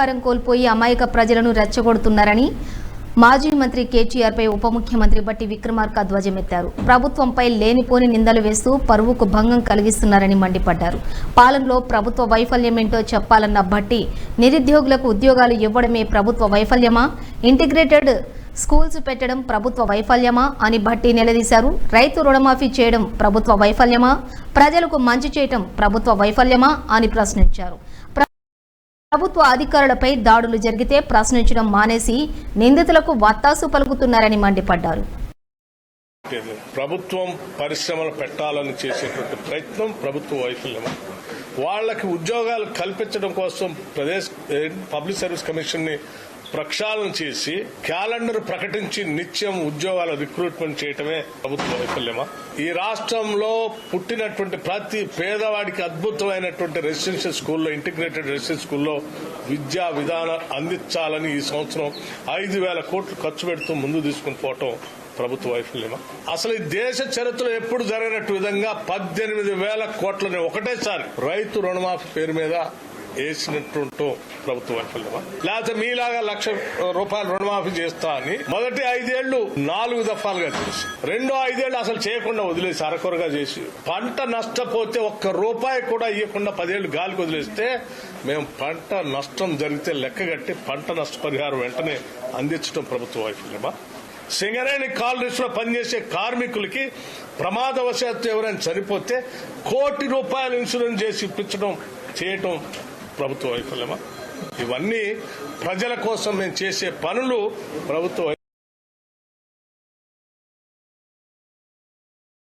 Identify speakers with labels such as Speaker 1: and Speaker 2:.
Speaker 1: అధికారం కోల్పోయి అమాయక ప్రజలను రెచ్చగొడుతున్నారని మాజీ మంత్రి కేటీఆర్పై ఉప ముఖ్యమంత్రి బట్టి విక్రమార్క ధ్వజమెత్తారు. ప్రభుత్వంపై లేనిపోని నిందలు వేస్తూ పరువుకు భంగం కలిగిస్తున్నారని మండిపడ్డారు. పాలనలో ప్రభుత్వ వైఫల్యమేంటో చెప్పాలన్న బట్టి నిరుద్యోగులకు ఉద్యోగాలు ఇవ్వడమే ప్రభుత్వ వైఫల్యమా, ఇంటిగ్రేటెడ్ స్కూల్స్ పెట్టడం ప్రభుత్వ వైఫల్యమా అని బట్టి నిలదీశారు. రైతు రుణమాఫీ చేయడం ప్రభుత్వ వైఫల్యమా, ప్రజలకు మంచి చేయడం ప్రభుత్వ వైఫల్యమా అని ప్రశ్నించారు. ప్రభుత్వ అధికారులపై దాడులు జరిగితే ప్రశ్నించడం మానేసి నిందితులకు వత్తాసు పలుకుతున్నారని మండిపడ్డారు.
Speaker 2: ప్రభుత్వం పరిశ్రమలు పెట్టాలని చేసేటువంటి ప్రయత్నం ప్రభుత్వ వైఫల్యమా, వాళ్ళకి ఉద్యోగాలు కల్పించడం కోసం ప్రదేశ్ పబ్లిక్ సర్వీస్ కమిషన్ ని ప్రక్షాళన చేసి క్యాలెండర్ ప్రకటించి నిత్యం ఉద్యోగాల రిక్రూట్మెంట్ చేయటమే ప్రభుత్వ వైఫల్యమా? ఈ రాష్ట్రంలో పుట్టినటువంటి ప్రతి పేదవాడికి అద్భుతమైనటువంటి రెసిడెన్షియల్ స్కూల్లో, ఇంటిగ్రేటెడ్ రెసిడెన్షియల్ స్కూల్లో విద్యా విధానం అందించాలని ఈ సంవత్సరం 5,000 కోట్లు ఖర్చు పెడుతూ ముందు తీసుకుని పోవటం ప్రభుత్వ వైఫల్యమా? అసలు ఈ దేశ చరిత్రలో ఎప్పుడు జరిగినట్టు విధంగా 18,000 కోట్లని ఒకటేసారి రైతు రుణమాఫీ పేరు మీద వేసినట్టు ప్రభుత్వ వైఫల్యమా? లేకపోతే మీలాగా ₹1,00,000 రుణమాఫీ చేస్తా అని మొదటి 5 ఏళ్లు 4 దఫాలుగా చేసి, రెండో 5 ఏళ్లు అసలు చేయకుండా వదిలేసి అరకొరగా చేసి, పంట నష్టపోతే ₹1 కూడా ఇవ్వకుండా 10 ఏళ్లు గాలికి వదిలేస్తే మేము పంట నష్టం జరిగితే లెక్కగట్టి పంట నష్టపరిహారం వెంటనే అందించడం ప్రభుత్వ వైఫల్యమా? సింగరేణి కాలనీస్ లో పనిచేసే కార్మికులకి ప్రమాదవశాత్తు ఎవరైనా చనిపోతే ₹1 కోటి ఇన్సూరెన్స్ చేసి ఇప్పించడం చేయటం ప్రభుత్వ వైఫల్యమా? ఇవన్నీ ప్రజల కోసం మేము చేసే పనులు ప్రభుత్వ